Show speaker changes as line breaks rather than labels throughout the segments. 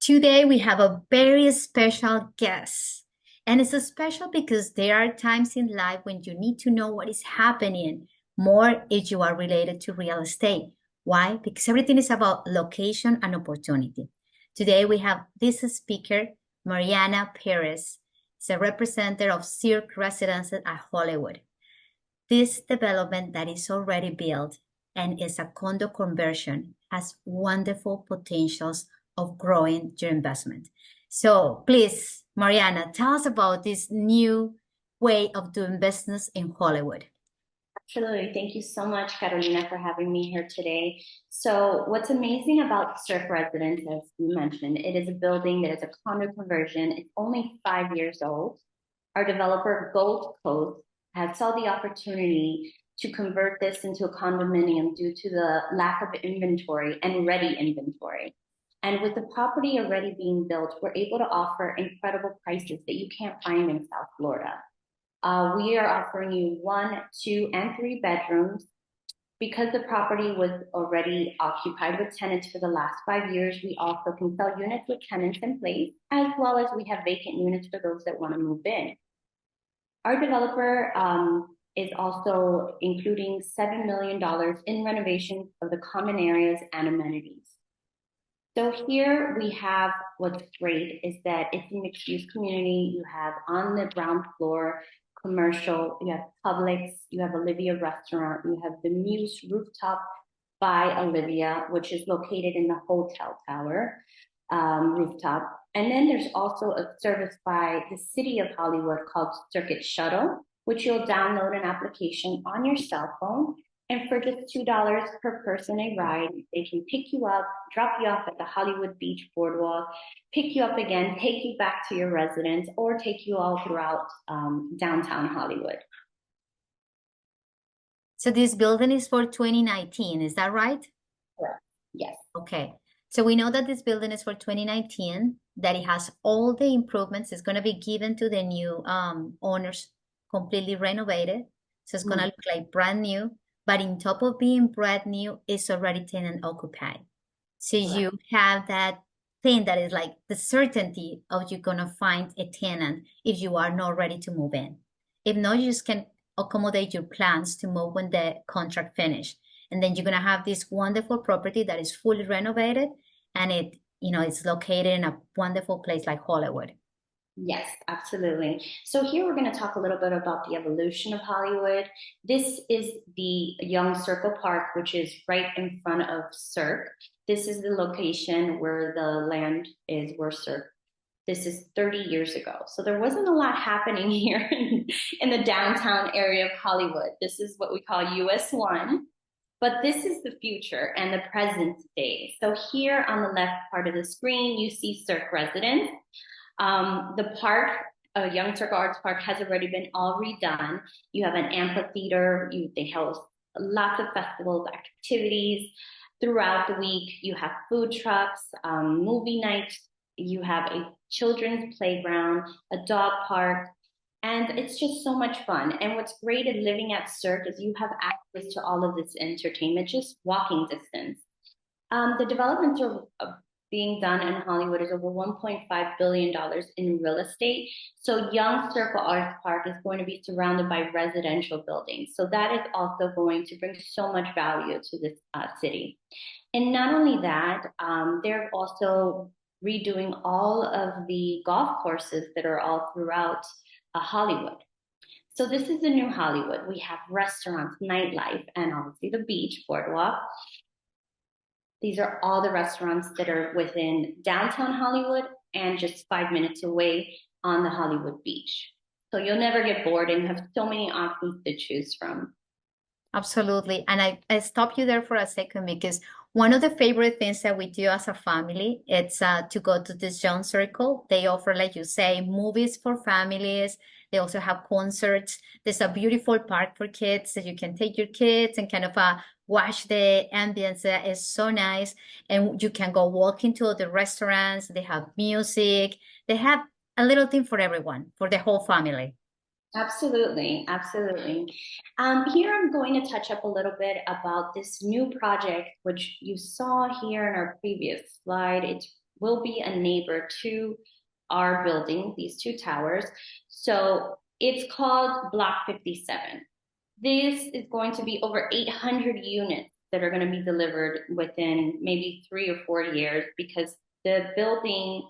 Today we have a very special guest. And it's so special because there are times in life when you need to know what is happening more if you are related to real estate. Why? Because everything is about location and opportunity. Today we have this speaker, Mariana Perez. She's a representative of Circ Residences at Hollywood. This development that is already built and is a condo conversion has wonderful potentials of growing your investment. So please, Mariana, tell us about this new way of doing business in Hollywood.
Absolutely. Thank you so much, Carolina, for having me here today. So what's amazing about Circ Residence, as you mentioned, it is a building that is a condo conversion. It's only 5 years old. Our developer, Gold Coast, had saw the opportunity to convert this into a condominium due to the lack of inventory and ready inventory. And with the property already being built, we're able to offer incredible prices that you can't find in South Florida. We are offering you 1, 2, and 3 bedrooms. Because the property was already occupied with tenants for the last 5 years, we also can sell units with tenants in place, as well as we have vacant units for those that want to move in. Our developer is also including $7 million in renovations of the common areas and amenities. So here we have what's great is that it's a mixed-use community. You have on the ground floor commercial, you have Publix, you have Olivia restaurant, you have the Muse rooftop by Olivia, which is located in the hotel tower rooftop. And then there's also a service by the city of Hollywood called Circuit Shuttle, which you'll download an application on your cell phone. And for just $2 per person a ride, they can pick you up, drop you off at the Hollywood Beach Boardwalk, pick you up again, take you back to your residence, or take you all throughout downtown Hollywood.
So this building is for 2019, is that right?
Correct. Yes.
Okay. So we know that this building is for 2019, that it has all the improvements. It's going to be given to the new owners, completely renovated. So it's going to look like brand new. But in top of being brand new, it's already tenant occupied. So you have that thing that is like the certainty of you're going to find a tenant if you are not ready to move in. If not, you just can accommodate your plans to move when the contract finished. And then you're going to have this wonderful property that is fully renovated and it's located in a wonderful place like Hollywood.
Yes, absolutely. So here we're going to talk a little bit about the evolution of Hollywood. This is the Young Circle Park, which is right in front of Cirque. This is the location where the land is where Cirque. This is 30 years ago. So there wasn't a lot happening here in the downtown area of Hollywood. This is what we call US 1. But this is the future and the present day. So here on the left part of the screen, you see Cirque Residence. The park, Young Circle Arts Park, has already been all redone. You have an amphitheater. They host lots of festivals, activities throughout the week. You have food trucks, movie nights. You have a children's playground, a dog park, and it's just so much fun. And what's great at living at Cirque is you have access to all of this entertainment, just walking distance. The developments are being done in Hollywood is over $1.5 billion in real estate. So Young Circle Arts Park is going to be surrounded by residential buildings. So that is also going to bring so much value to this city. And not only that, they're also redoing all of the golf courses that are all throughout Hollywood. So this is the new Hollywood. We have restaurants, nightlife, and obviously the beach boardwalk. These are all the restaurants that are within downtown Hollywood and just 5 minutes away on the Hollywood beach. So you'll never get bored and you have so many options to choose from.
Absolutely. And I stop you there for a second because one of the favorite things that we do as a family, it's to go to this Young Circle. They offer, like you say, movies for families. They also have concerts. There's a beautiful park for kids that you can take your kids and kind of watch the ambience. It's so nice. And you can go walk into the restaurants. They have music. They have a little thing for everyone, for the whole family.
Absolutely, absolutely. Here I'm going to touch up a little bit about this new project, which you saw here in our previous slide. It's will be a neighbor to our building, these two towers. So it's called Block 57. This is going to be over 800 units that are going to be delivered within maybe 3 or 4 years, because the building,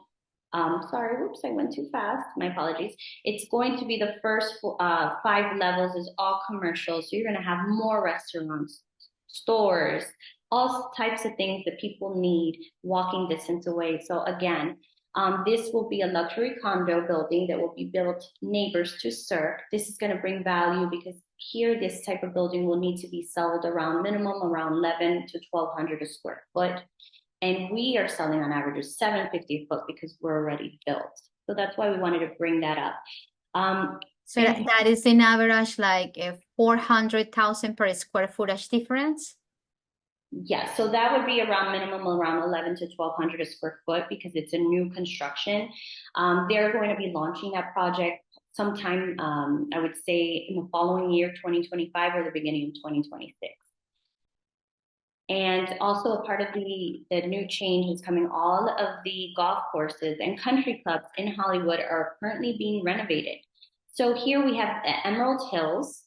sorry, whoops, I went too fast. My apologies. It's going to be the first 5 levels is all commercial. So you're going to have more restaurants, stores, all types of things that people need walking distance away. So again, this will be a luxury condo building that will be built neighbors to Cirque. This is going to bring value because here, this type of building will need to be sold around minimum around 11 to 1200 a square foot. And we are selling on average of 750 a foot because we're already built. So that's why we wanted to bring that up.
So that is in average like a 400,000 per square footage difference?
Yes, so that would be around minimum around 11 to 1200 a square foot because it's a new construction. They're going to be launching that project sometime, I would say in the following year, 2025 or the beginning of 2026. And also a part of the new change is coming, all of the golf courses and country clubs in Hollywood are currently being renovated. So here we have the Emerald Hills,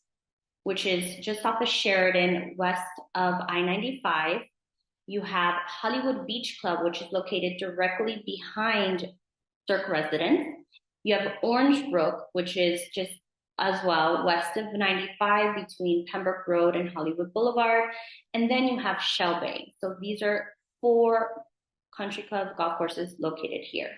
which is just off of Sheridan, west of I-95. You have Hollywood Beach Club, which is located directly behind Circ Residence. You have Orange Brook, which is just as well west of 95 between Pembroke Road and Hollywood Boulevard. And then you have Shell Bay. So these are 4 country club golf courses located here.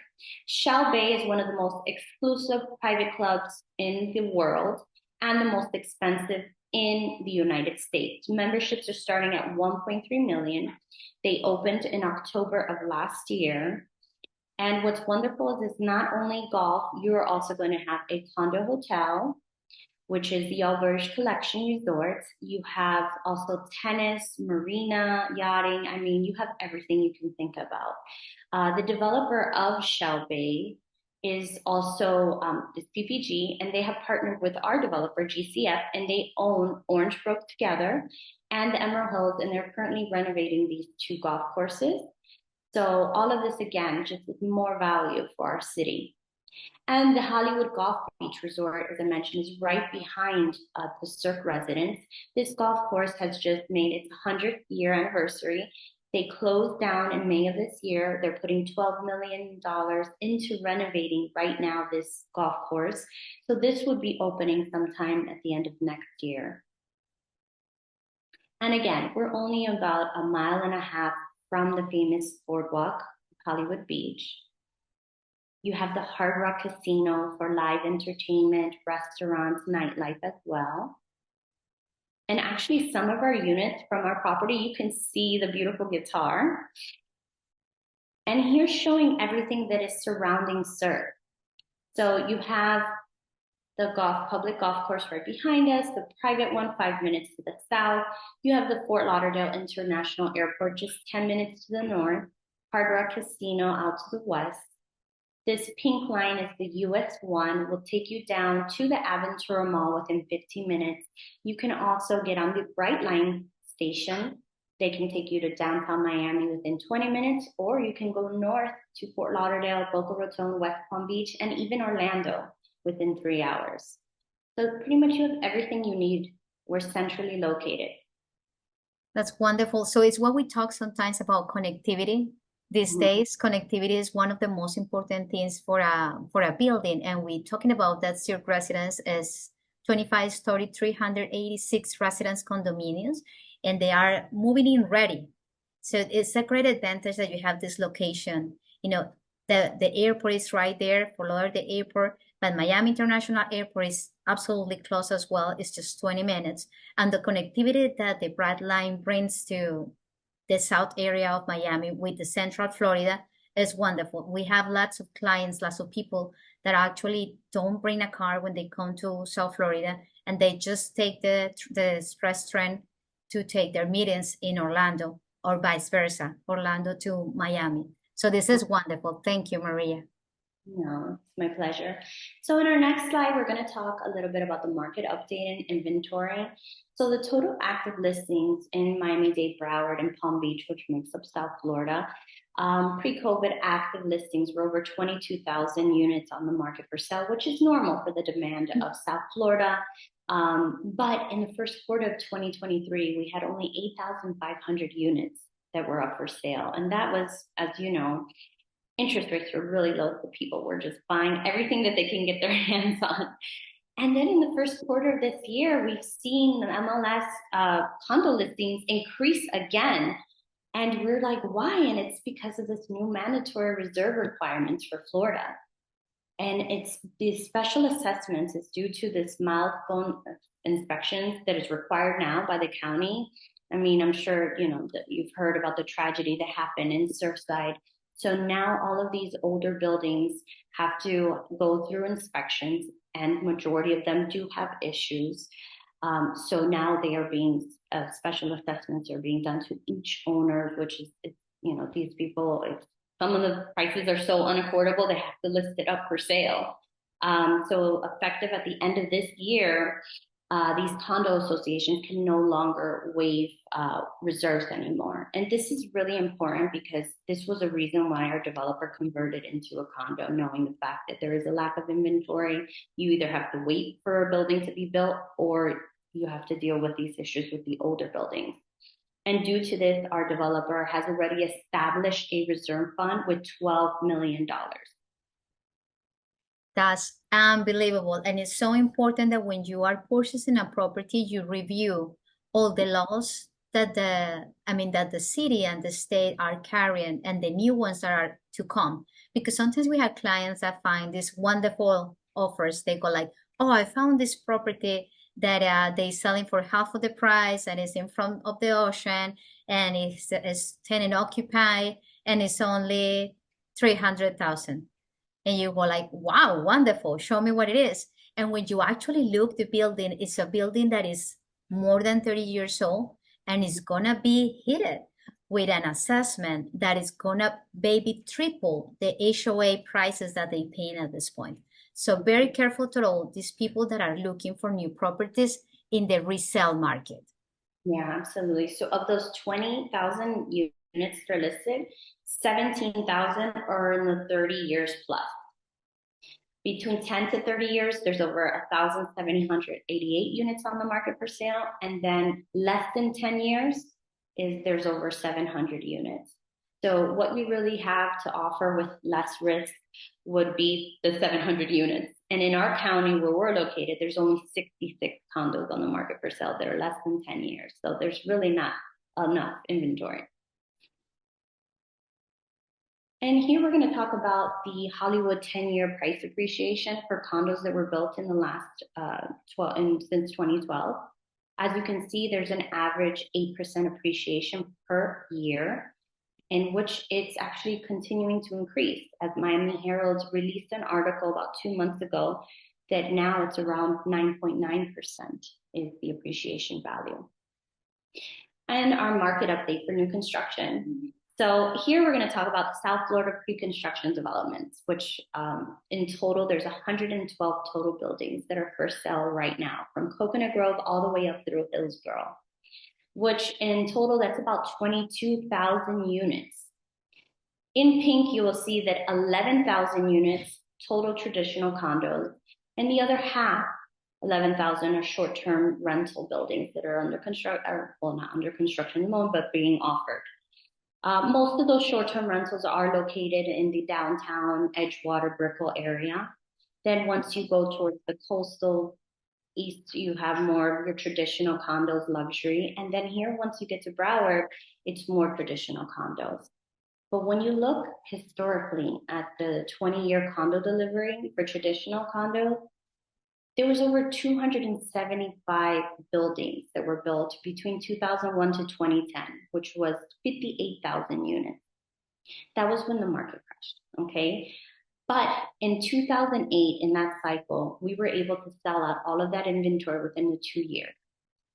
Shell Bay is one of the most exclusive private clubs in the world and the most expensive in the United States. Memberships are starting at 1.3 million. They opened in October of last year. And what's wonderful is it's not only golf, you're also going to have a condo hotel, which is the Auberge Collection Resort. You have also tennis, marina, yachting. I mean, you have everything you can think about. The developer of Shell Bay is also this PPG, and they have partnered with our developer, GCF, and they own Orange Brook together and the Emerald Hills, and they're currently renovating these 2 golf courses. So all of this, again, just is more value for our city. And the Hollywood Golf Beach Resort, as I mentioned, is right behind the Cirque Residence. This golf course has just made its 100th year anniversary. They closed down in May of this year. They're putting $12 million into renovating right now this golf course. So this would be opening sometime at the end of next year. And again, we're only about a mile and a half from the famous boardwalk, Hollywood Beach. You have the Hard Rock Casino for live entertainment, restaurants, nightlife as well. And actually, some of our units from our property, you can see the beautiful guitar. And here's showing everything that is surrounding Cirque. So you have the public golf course right behind us, the private one 5 minutes to the south. You have the Fort Lauderdale International Airport just 10 minutes to the north, Hard Rock Casino out to the west. This pink line is the US 1, will take you down to the Aventura Mall within 15 minutes. You can also get on the Bright Line station. They can take you to downtown Miami within 20 minutes, or you can go north to Fort Lauderdale, Boca Raton, West Palm Beach, and even Orlando within 3 hours. So pretty much you have everything you need. We're centrally located.
That's wonderful. So it's what we talk sometimes about connectivity. These days, connectivity is one of the most important things for a building. And we're talking about that Cirque Residence as 25-story, 386 residence condominiums, and they are moving in ready. So it's a great advantage that you have this location. You know, the airport is right there, Fort Lauderdale Airport, but Miami International Airport is absolutely close as well. It's just 20 minutes. And the connectivity that the Bright Line brings to the south area of Miami with the central Florida is wonderful. We have lots of clients, lots of people that actually don't bring a car when they come to South Florida, and they just take the express train to take their meetings in Orlando, or vice versa, Orlando to Miami. So this is wonderful. Thank you, Maria.
No, it's my pleasure. So in our next slide, we're going to talk a little bit about the market update and inventory. So the total active listings in Miami-Dade, Broward, and Palm Beach, which makes up South Florida, Pre-COVID active listings were over 22,000 units on the market for sale, which is normal for the demand of South Florida. But in the first quarter of 2023, we had only 8,500 units that were up for sale. And that was, as you know, interest rates were really low, so people were just buying everything that they can get their hands on. And then in the first quarter of this year, we've seen the MLS condo listings increase again. And we're like, why? And it's because of this new mandatory reserve requirements for Florida. And it's these special assessments is due to this milestone inspections that is required now by the county. I mean, I'm sure, you know, that you've heard about the tragedy that happened in Surfside. So now all of these older buildings have to go through inspections, and majority of them do have issues. So now they are being special assessments are being done to each owner, which is, you know, these people, if some of the prices are so unaffordable, they have to list it up for sale. So effective at the end of this year, these condo associations can no longer waive reserves anymore. And this is really important because this was a reason why our developer converted into a condo, knowing the fact that there is a lack of inventory. You either have to wait for a building to be built, or you have to deal with these issues with the older buildings. And due to this, our developer has already established a reserve fund with $12 million.
That's unbelievable. And it's so important that when you are purchasing a property, you review all the laws that that the city and the state are carrying and the new ones that are to come. Because sometimes we have clients that find these wonderful offers. They go like, oh, I found this property that they selling for half of the price and it's in front of the ocean and it's tenant occupied and it's only 300,000. And you go like, wow, wonderful, show me what it is. And when you actually look, the building is a building that is more than 30 years old and is gonna be hit with an assessment that is gonna maybe triple the HOA prices that they pay at this point. So very careful to all these people that are looking for new properties in the resale market.
Yeah, absolutely. So of those 20,000 units that are listed, 17,000 are in the 30 years plus. Between 10 to 30 years, there's over 1,788 units on the market for sale. And then less than 10 years there's over 700 units. So what you really have to offer with less risk would be the 700 units. And in our county where we're located, there's only 66 condos on the market for sale that are less than 10 years. So there's really not enough inventory. And here we're going to talk about the Hollywood 10-year price appreciation for condos that were built in the last since 2012. As you can see, there's an average 8% appreciation per year, in which it's actually continuing to increase. As Miami Herald released an article about 2 months ago that now it's around 9.9% is the appreciation value. And our market update for new construction. So here we're going to talk about the South Florida pre-construction developments, which in total, there's 112 total buildings that are for sale right now, from Coconut Grove all the way up through Hillsborough, which in total, that's about 22,000 units. In pink, you will see that 11,000 units, total traditional condos, and the other half, 11,000 are short-term rental buildings that are under construction, or well, not under construction at the moment, but being offered. Most of those short-term rentals are located in the downtown Edgewater Brickell area. Then once you go towards the coastal east, you have more of your traditional condos, luxury. And then here, once you get to Broward, it's more traditional condos. But when you look historically at the 20-year condo delivery for traditional condos, there was over 275 buildings that were built between 2001 to 2010, which was 58,000 units. That was when the market crashed, okay? But in 2008, in that cycle, we were able to sell out all of that inventory within the 2 years,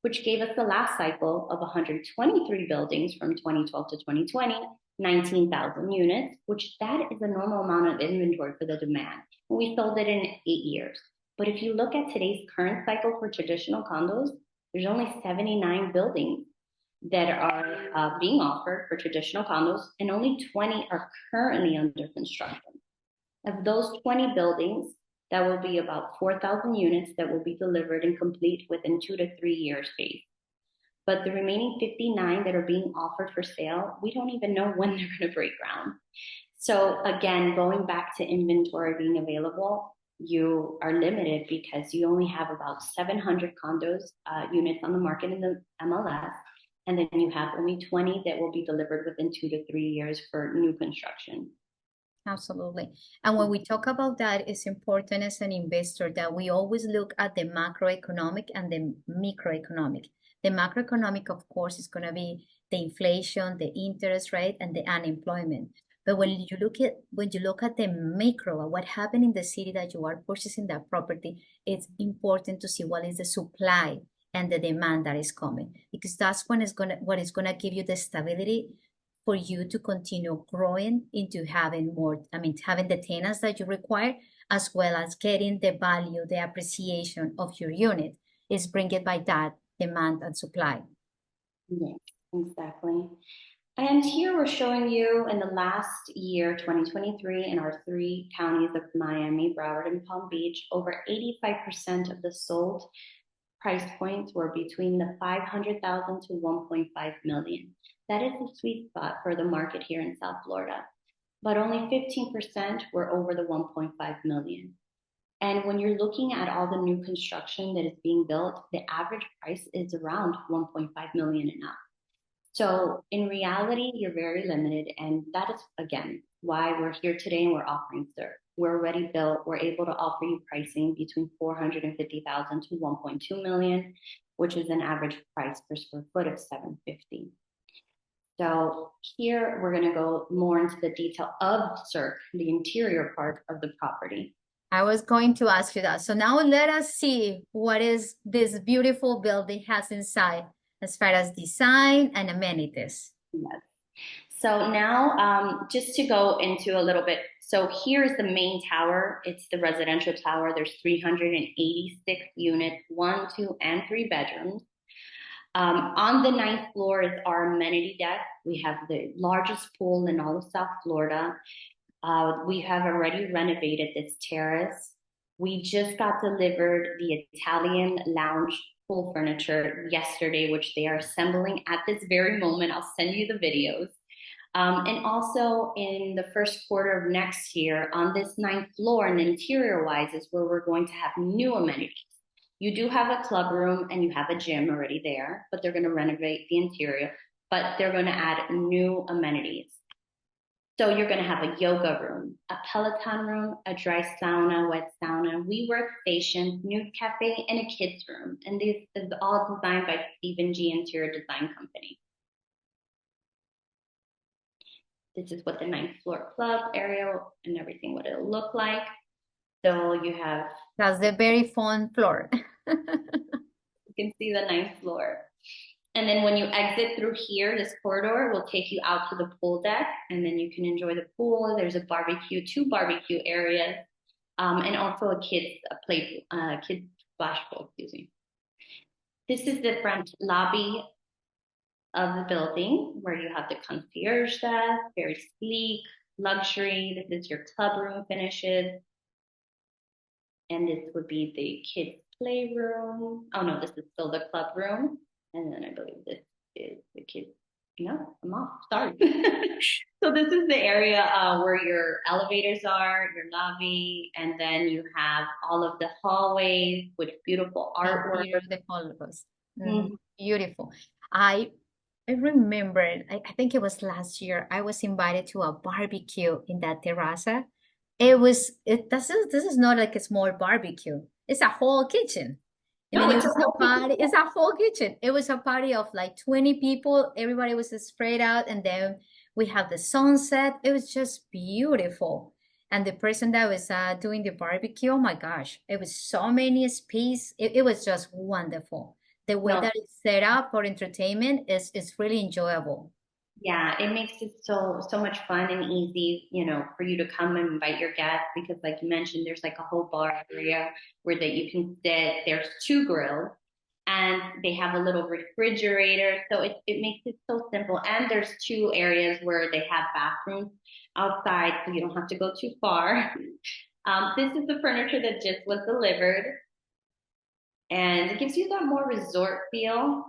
which gave us the last cycle of 123 buildings from 2012 to 2020, 19,000 units, which that is a normal amount of inventory for the demand. We sold it in 8 years. But if you look at today's current cycle for traditional condos, there's only 79 buildings. that are being offered for traditional condos, and only 20 are currently under construction. Of those 20 buildings, that will be about 4,000 units that will be delivered and complete within 2 to 3 years phase. But the remaining 59 that are being offered for sale, we don't even know when they're going to break ground. So again, going back to inventory being available, you are limited because you only have about 700 condos units on the market in the MLS, and then you have only 20 that will be delivered within 2 to 3 years for new construction.
Absolutely. And when we talk about that, it's important as an investor that we always look at the macroeconomic and the microeconomic. The macroeconomic, of course, is going to be the inflation, the interest rate, and the unemployment. But when you look at the micro, what happened in the city that you are purchasing that property, it's important to see what is the supply and the demand that is coming, because that's when what is gonna give you the stability for you to continue growing into having more, having the tenants that you require, as well as getting the value, the appreciation of your unit is bringing by that demand and supply.
Yes, exactly. And here we're showing you in the last year, 2023, in our 3 counties of Miami, Broward, and Palm Beach, over 85% of the sold price points were between the 500,000 to 1.5 million. That is the sweet spot for the market here in South Florida. But only 15% were over the 1.5 million. And when you're looking at all the new construction that is being built, the average price is around 1.5 million and up. So in reality, you're very limited. And that is, again, why we're here today and we're offering CIRC. We're already built. We're able to offer you pricing between 450,000 to 1.2 million, which is an average price per square foot of 750. So here we're going to go more into the detail of CIRC, the interior part of the property.
I was going to ask you that. So now let us see what is this beautiful building has inside as far as design and amenities.
Yes. So now just to go into a little bit, so here's the main tower. It's the residential tower. There's 386 units, 1, 2, and 3 bedrooms. On the 9th floor is our amenity deck. We have the largest pool in all of South Florida. We have already renovated this terrace. We just got delivered the Italian lounge pool furniture yesterday, which they are assembling at this very moment. I'll send you the videos. And also in the first quarter of next year, on this 9th floor and interior-wise is where we're going to have new amenities. You do have a club room and you have a gym already there, but they're going to renovate the interior, but they're going to add new amenities. So you're going to have a yoga room, a Peloton room, a dry sauna, wet sauna, WeWork station, nude cafe, and a kids room. And this is all designed by Stephen G. Interior Design Company. This is what the 9th floor club area and everything, what it'll look like. So you have...
That's the very fun floor.
You can see the 9th floor. And then when you exit through here, this corridor will take you out to the pool deck, and then you can enjoy the pool. There's a barbecue, 2 barbecue areas, and also a kids splash pool, excuse me. This is the front lobby of the building where you have the concierge desk, very sleek, luxury. This is your club room finishes. And this would be the kids playroom. Oh no, this is still the club room. And then I believe this is the kids. No, I'm off. Sorry. So this is the area where your elevators are, your lobby, and then you have all of the hallways with beautiful artwork.
The hallways. Beautiful. I remembered, I think it was last year, I was invited to a barbecue in that terraza. This is not like a small barbecue. It's a whole kitchen. And
No,
then it's a whole kitchen. It was a party of like 20 people. Everybody was spread out, and then we have the sunset. It was just beautiful. And the person that was doing the barbecue, oh my gosh, it was so many space. It was just wonderful. The way that it's set up for entertainment is really enjoyable.
Yeah, it makes it so much fun and easy, you know, for you to come and invite your guests, because like you mentioned, there's like a whole bar area where that you can sit. There's 2 grills, and they have a little refrigerator. So it makes it so simple. And there's 2 areas where they have bathrooms outside, so you don't have to go too far. This is the furniture that just was delivered, and it gives you that more resort feel.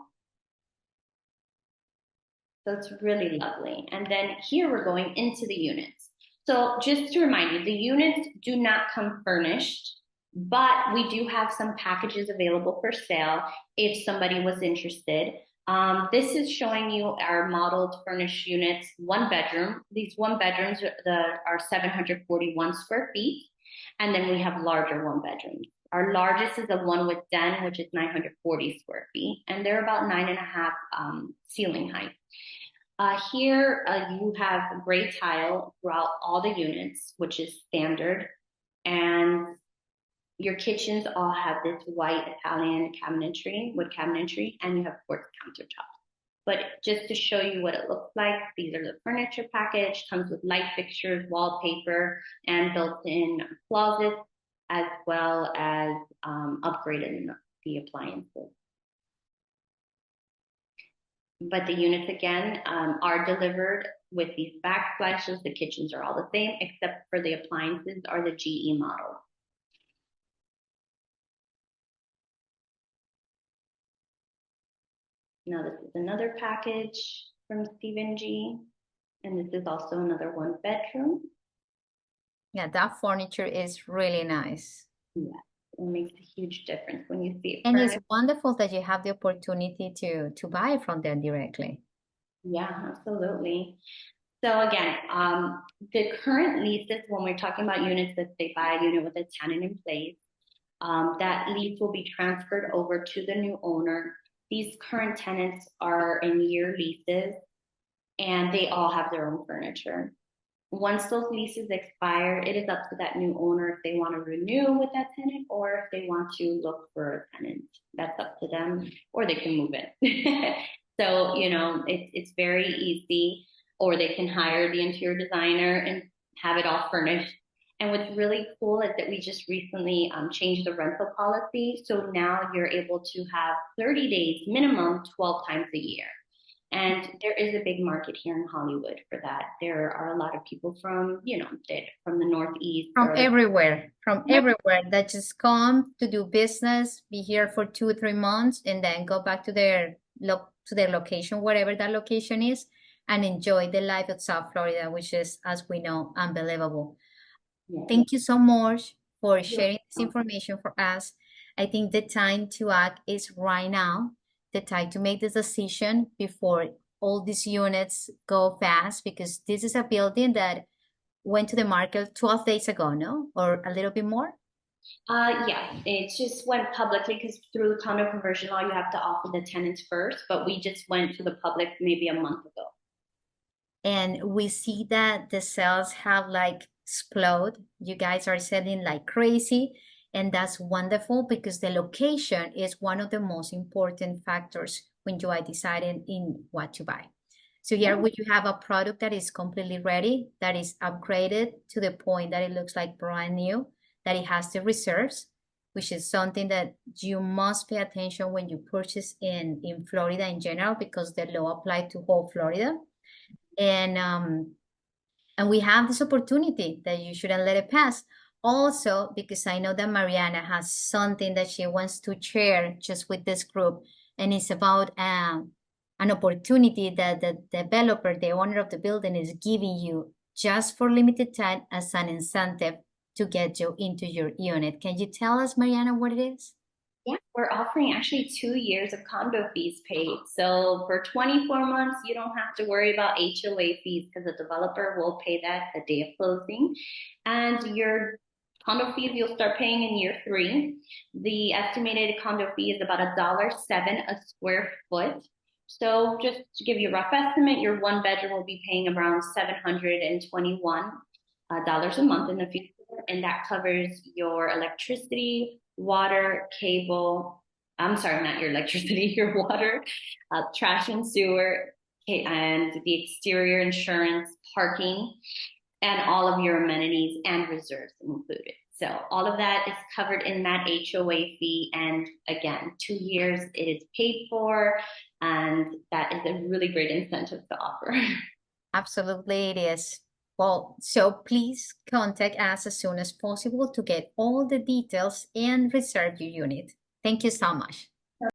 So it's really lovely. And then here we're going into the units. So just to remind you, the units do not come furnished, but we do have some packages available for sale if somebody was interested. This is showing you our modeled furnished units, 1 bedroom. These 1 bedrooms are 741 square feet. And then we have larger 1 bedrooms. Our largest is a 1 with den, which is 940 square feet. And they're about 9.5 ceiling height. Here you have gray tile throughout all the units, which is standard. And your kitchens all have this white Italian cabinetry, wood cabinetry, and you have quartz countertops. But just to show you what it looks like, these are the furniture package, comes with light fixtures, wallpaper, and built-in closets, as well as upgraded the appliances. But the units, again, are delivered with these backsplashes. The kitchens are all the same, except for the appliances are the GE model. Now this is another package from Stephen G. And this is also another 1 bedroom.
Yeah, that furniture is really nice.
Yeah, it makes a huge difference when you see it.
And it's wonderful that you have the opportunity to buy from them directly.
Yeah, absolutely. So again, the current leases, when we're talking about units that they buy a unit with a tenant in place, that lease will be transferred over to the new owner. These current tenants are in year leases, and they all have their own furniture. Once those leases expire, it is up to that new owner if they want to renew with that tenant or if they want to look for a tenant. That's up to them, or they can move in. So, you know, it's very easy, or they can hire the interior designer and have it all furnished. And what's really cool is that we just recently changed the rental policy. So now you're able to have 30 days minimum 12 times a year. And there is a big market here in Hollywood for that. There are a lot of people from, you know, from the Northeast.
From everywhere that just come to do business, be here for 2 or 3 months, and then go back to their location, wherever that location is, and enjoy the life of South Florida, which is, as we know, unbelievable. Yeah. Thank you so much for sharing this information for us. I think the time to act is right now, the time to make this decision before all these units go fast, because this is a building that went to the market 12 days ago, no? Or a little bit more?
Yeah, it just went publicly because through condo conversion law, you have to offer the tenants first, but we just went to the public maybe a month ago.
And we see that the sales have like explode. You guys are selling like crazy. And that's wonderful because the location is one of the most important factors when you are deciding in what to buy. So here you have a product that is completely ready, that is upgraded to the point that it looks like brand new, that it has the reserves, which is something that you must pay attention when you purchase in Florida in general, because the law applies to whole Florida. And we have this opportunity that you shouldn't let it pass. Also, because I know that Mariana has something that she wants to share just with this group, and it's about an opportunity that the developer, the owner of the building, is giving you just for limited time as an incentive to get you into your unit. Can you tell us, Mariana, what it is?
Yeah, we're offering actually 2 years of condo fees paid. So for 24 months, you don't have to worry about HOA fees because the developer will pay that the day of closing. And your condo fees you'll start paying in year 3. The estimated condo fee is about $1.07 a square foot. So just to give you a rough estimate, your 1 bedroom will be paying around $721 a month in the future, and that covers your electricity, water, cable. I'm sorry, not your electricity, your water, trash and sewer, and the exterior insurance, parking, and all of your amenities and reserves included. So all of that is covered in that HOA fee. And again, 2 years it is paid for. And that is a really great incentive to offer.
Absolutely, it is. Well, so please contact us as soon as possible to get all the details and reserve your unit. Thank you so much.